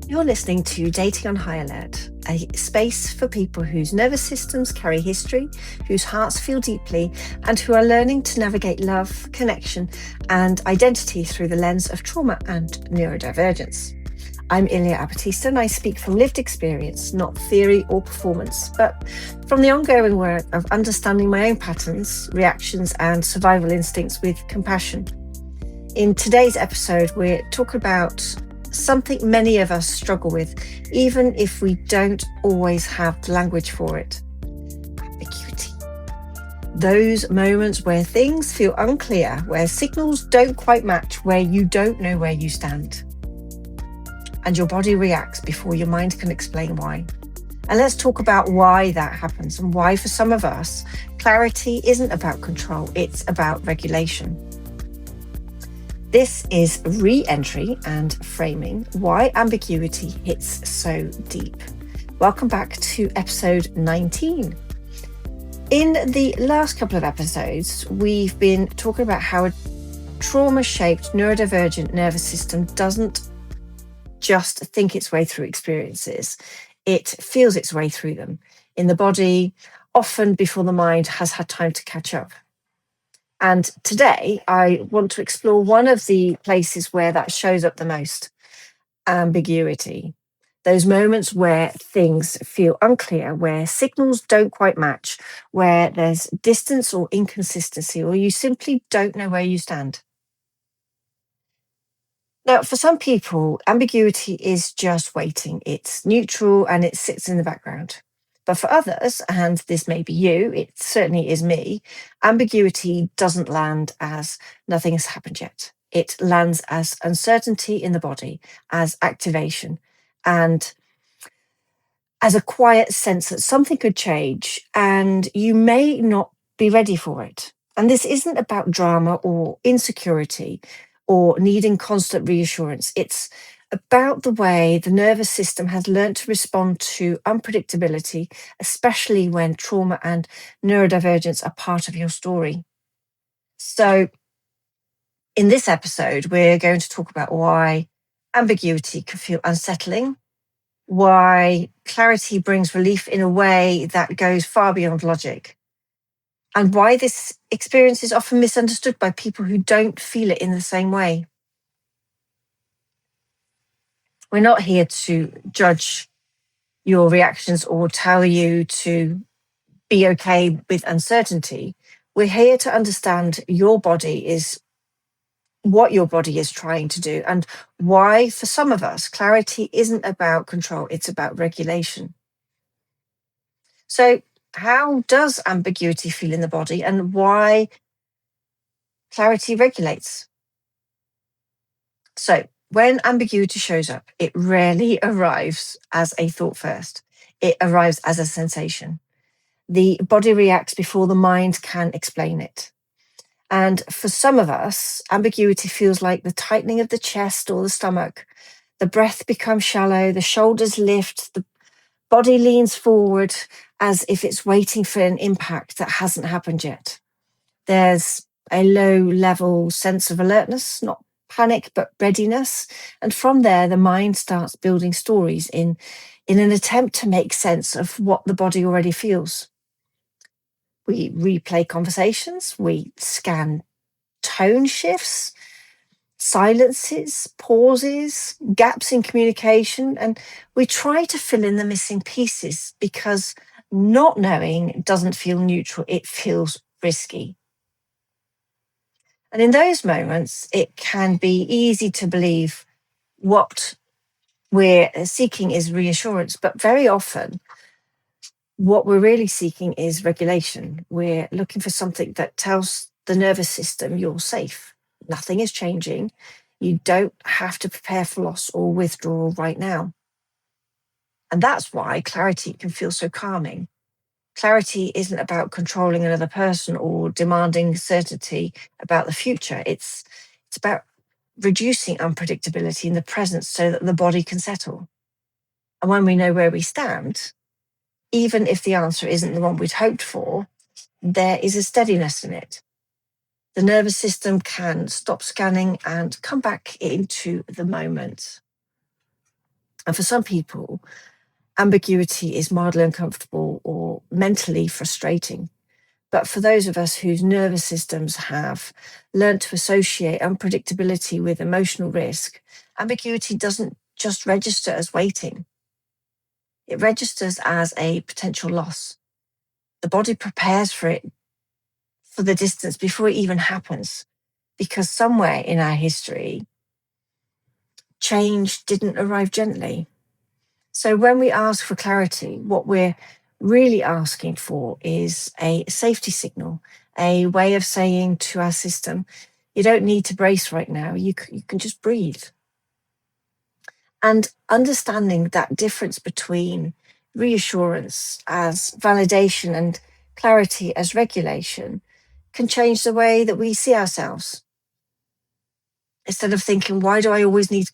You're listening to Dating on High Alert, a space for people whose nervous systems carry history, whose hearts feel deeply, and who are learning to navigate love, connection, and identity through the lens of trauma and neurodivergence. I'm Ilya Abatista, and I speak from lived experience, not theory or performance, but from the ongoing work of understanding my own patterns, reactions, and survival instincts with compassion. In today's episode, we're talking about something many of us struggle with, even if we don't always have the language for it. Ambiguity. Those moments where things feel unclear, where signals don't quite match, where you don't know where you stand. And your body reacts before your mind can explain why. And let's talk about why that happens and why, for some of us, clarity isn't about control, it's about regulation. This is re-entry and framing, why ambiguity hits so deep. Welcome back to episode 19. In the last couple of episodes, we've been talking about how a trauma-shaped neurodivergent nervous system doesn't just think its way through experiences, it feels its way through them in the body, often before the mind has had time to catch up. And today, I want to explore one of the places where that shows up the most, ambiguity. Those moments where things feel unclear, where signals don't quite match, where there's distance or inconsistency, or you simply don't know where you stand. Now, for some people, ambiguity is just waiting. It's neutral and it sits in the background. But for others, and this may be you, it certainly is me, ambiguity doesn't land as nothing has happened yet. It lands as uncertainty in the body, as activation, and as a quiet sense that something could change and you may not be ready for it. And this isn't about drama or insecurity or needing constant reassurance. It's about the way the nervous system has learned to respond to unpredictability, especially when trauma and neurodivergence are part of your story. So, in this episode, we're going to talk about why ambiguity can feel unsettling, why clarity brings relief in a way that goes far beyond logic, and why this experience is often misunderstood by people who don't feel it in the same way. We're not here to judge your reactions or tell you to be okay with uncertainty. We're here to understand your body is what your body is trying to do and why, for some of us, clarity isn't about control, it's about regulation. So, how does ambiguity feel in the body and why clarity regulates? So, when ambiguity shows up, it rarely arrives as a thought first, it arrives as a sensation. The body reacts before the mind can explain it. And for some of us, ambiguity feels like the tightening of the chest or the stomach. The breath becomes shallow, the shoulders lift, the body leans forward as if it's waiting for an impact that hasn't happened yet. There's a low level sense of alertness, not panic, but readiness. And from there, the mind starts building stories in an attempt to make sense of what the body already feels. We replay conversations, we scan tone shifts, silences, pauses, gaps in communication, and we try to fill in the missing pieces because not knowing doesn't feel neutral, it feels risky. And in those moments, it can be easy to believe what we're seeking is reassurance, but very often, what we're really seeking is regulation. We're looking for something that tells the nervous system you're safe. Nothing is changing. You don't have to prepare for loss or withdrawal right now. And that's why clarity can feel so calming. Clarity isn't about controlling another person or demanding certainty about the future. It's about reducing unpredictability in the present so that the body can settle. And when we know where we stand, even if the answer isn't the one we'd hoped for, there is a steadiness in it. The nervous system can stop scanning and come back into the moment. And for some people, ambiguity is mildly uncomfortable or mentally frustrating. But for those of us whose nervous systems have learned to associate unpredictability with emotional risk, ambiguity doesn't just register as waiting. It registers as a potential loss. The body prepares for it, for the distance before it even happens, because somewhere in our history, change didn't arrive gently. So when we ask for clarity, what we're really asking for is a safety signal, a way of saying to our system, you don't need to brace right now, you can just breathe. And understanding that difference between reassurance as validation and clarity as regulation can change the way that we see ourselves. Instead of thinking, why do I always need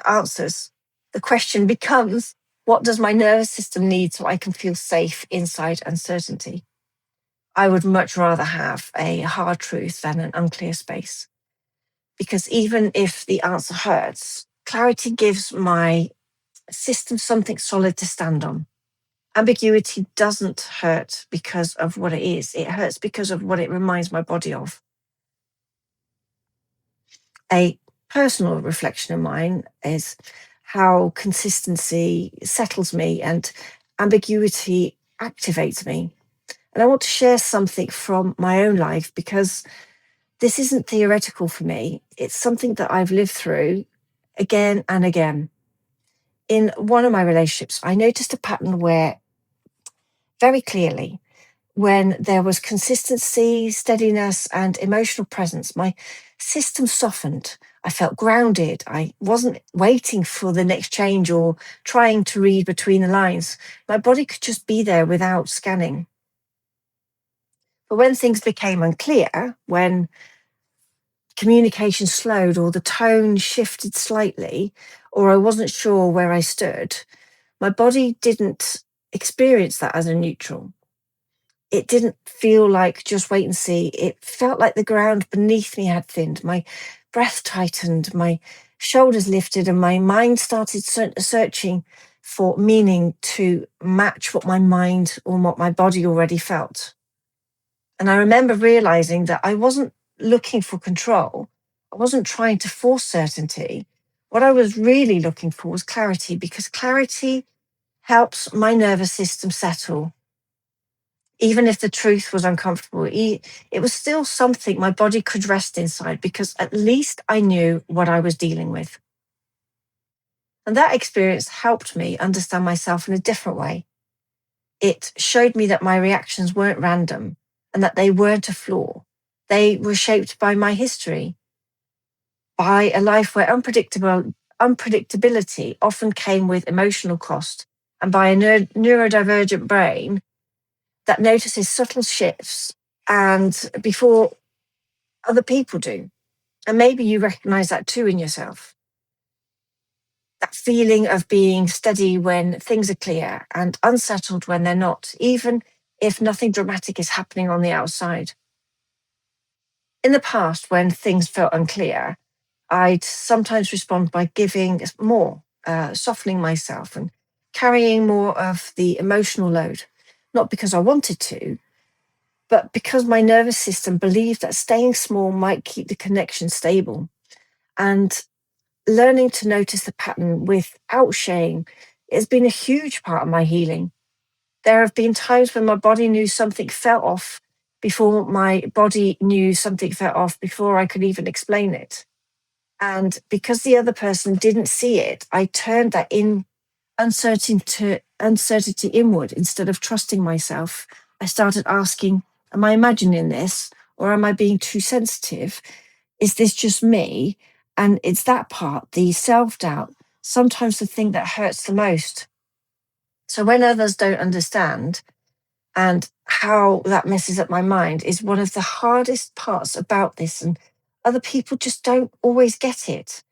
answers? The question becomes, what does my nervous system need so I can feel safe inside uncertainty? I would much rather have a hard truth than an unclear space. Because even if the answer hurts, clarity gives my system something solid to stand on. Ambiguity doesn't hurt because of what it is. It hurts because of what it reminds my body of. A personal reflection of mine is how consistency settles me and ambiguity activates me. And I want to share something from my own life because this isn't theoretical for me. It's something that I've lived through again and again. In one of my relationships, I noticed a pattern where very clearly, when there was consistency, steadiness, and emotional presence, my system softened. I felt grounded. I wasn't waiting for the next change or trying to read between the lines. My body could just be there without scanning. But when things became unclear, when communication slowed or the tone shifted slightly, or I wasn't sure where I stood, my body didn't experience that as a neutral. It didn't feel like just wait and see. It felt like the ground beneath me had thinned. My breath tightened, my shoulders lifted, and my mind started searching for meaning to match what my mind or what my body already felt. And I remember realizing that I wasn't looking for control. I wasn't trying to force certainty. What I was really looking for was clarity, because clarity helps my nervous system settle. Even if the truth was uncomfortable, it was still something my body could rest inside, because at least I knew what I was dealing with. And that experience helped me understand myself in a different way. It showed me that my reactions weren't random and that they weren't a flaw. They were shaped by my history, by a life where unpredictability often came with emotional cost, and by a neurodivergent brain that notices subtle shifts and before other people do. And maybe you recognize that too in yourself. That feeling of being steady when things are clear and unsettled when they're not, even if nothing dramatic is happening on the outside. In the past, when things felt unclear, I'd sometimes respond by giving more, softening myself and carrying more of the emotional load, not because I wanted to, but because my nervous system believed that staying small might keep the connection stable. And learning to notice the pattern without shame has been a huge part of my healing. There have been times when my body knew something felt off before my body knew something felt off before I could even explain it. And because the other person didn't see it, I turned that uncertainty inward instead of trusting myself. I started asking, am I imagining this, or am I being too sensitive? Is this just me? And it's that part, the self-doubt, sometimes the thing that hurts the most. So when others don't understand and how that messes up my mind is one of the hardest parts about this. And other people just don't always get it.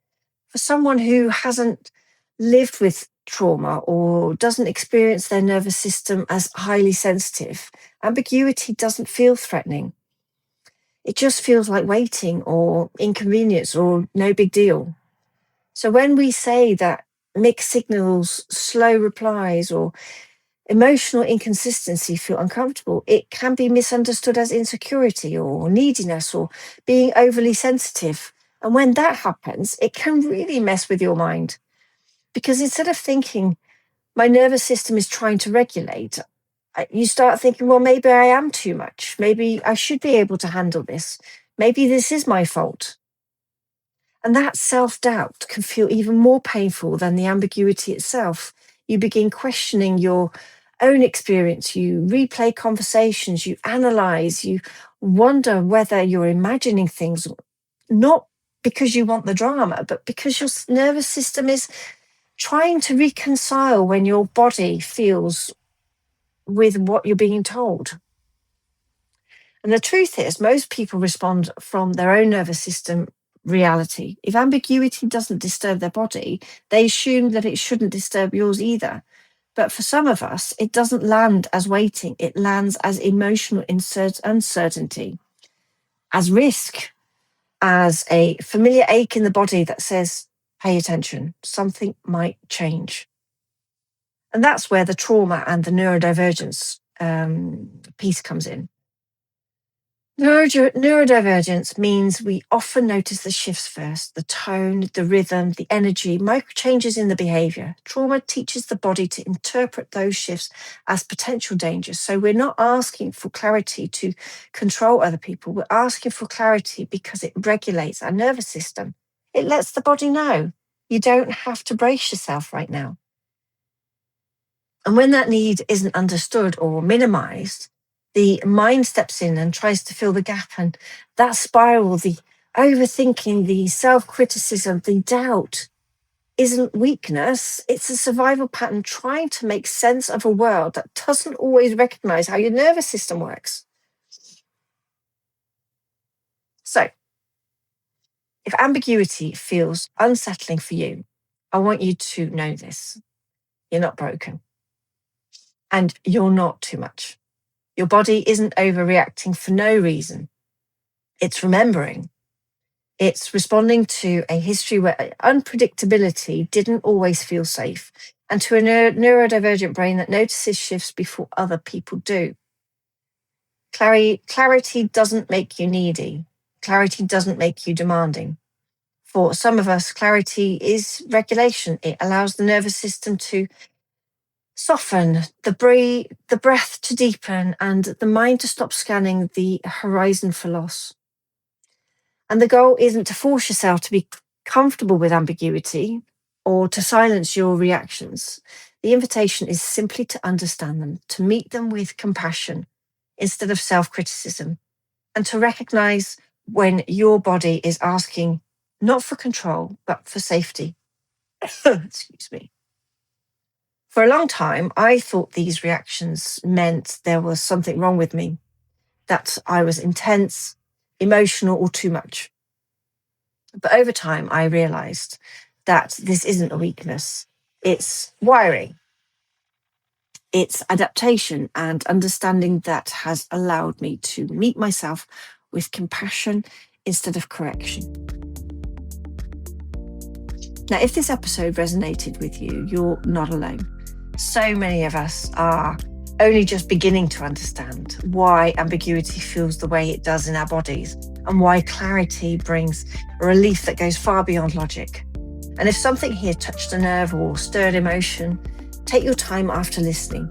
For someone who hasn't lived with trauma or doesn't experience their nervous system as highly sensitive, ambiguity doesn't feel threatening. It just feels like waiting or inconvenience or no big deal. So when we say that mixed signals, slow replies, or emotional inconsistency feel uncomfortable, it can be misunderstood as insecurity or neediness or being overly sensitive. And when that happens, it can really mess with your mind. Because instead of thinking, my nervous system is trying to regulate, you start thinking, well, maybe I am too much. Maybe I should be able to handle this. Maybe this is my fault. And that self doubt can feel even more painful than the ambiguity itself. You begin questioning your own experience, you replay conversations, you analyze, you wonder whether you're imagining things, not because you want the drama, but because your nervous system is trying to reconcile when your body feels with what you're being told. And the truth is, most people respond from their own nervous system reality. If ambiguity doesn't disturb their body, they assume that it shouldn't disturb yours either. But for some of us, it doesn't land as waiting, it lands as emotional uncertainty, as risk, as a familiar ache in the body that says, pay attention, something might change. And that's where the trauma and the neurodivergence piece comes in. Neurodivergence means we often notice the shifts first, the tone, the rhythm, the energy, micro changes in the behavior. Trauma teaches the body to interpret those shifts as potential dangers. So we're not asking for clarity to control other people. We're asking for clarity because it regulates our nervous system. It lets the body know you don't have to brace yourself right now. And when that need isn't understood or minimized, the mind steps in and tries to fill the gap. And that spiral, the overthinking, the self-criticism, the doubt isn't weakness. It's a survival pattern trying to make sense of a world that doesn't always recognize how your nervous system works. So if ambiguity feels unsettling for you, I want you to know this. You're not broken. And you're not too much. Your body isn't overreacting for no reason. It's remembering. It's responding to a history where unpredictability didn't always feel safe, and to a neurodivergent brain that notices shifts before other people do. Clarity doesn't make you needy. Clarity doesn't make you demanding. For some of us, clarity is regulation. It allows the nervous system to soften, the breath to deepen, and the mind to stop scanning the horizon for loss. And the goal isn't to force yourself to be comfortable with ambiguity or to silence your reactions. The invitation is simply to understand them, to meet them with compassion instead of self-criticism, and to recognize when your body is asking not for control, but for safety. Excuse me. For a long time, I thought these reactions meant there was something wrong with me, that I was intense, emotional, or too much. But over time, I realized that this isn't a weakness. It's wiring. It's adaptation and understanding that has allowed me to meet myself with compassion instead of correction. Now, if this episode resonated with you, you're not alone. So many of us are only just beginning to understand why ambiguity feels the way it does in our bodies and why clarity brings a relief that goes far beyond logic. And if something here touched a nerve or stirred emotion, take your time after listening.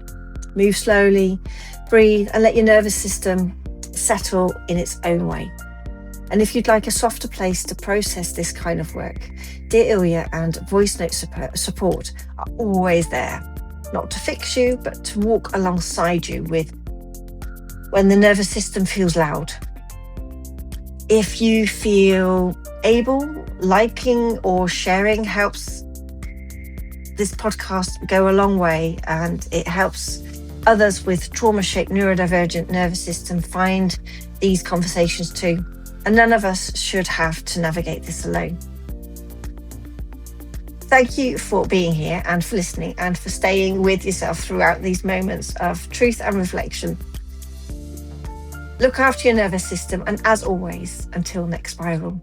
Move slowly, breathe, and let your nervous system settle in its own way. And if you'd like a softer place to process this kind of work, Dear Ilya and voice note support are always there, not to fix you, but to walk alongside you with when the nervous system feels loud. If you feel able, liking or sharing helps this podcast go a long way, and it helps others with trauma-shaped neurodivergent nervous system find these conversations too. And none of us should have to navigate this alone. Thank you for being here and for listening and for staying with yourself throughout these moments of truth and reflection. Look after your nervous system, and as always, until next spiral.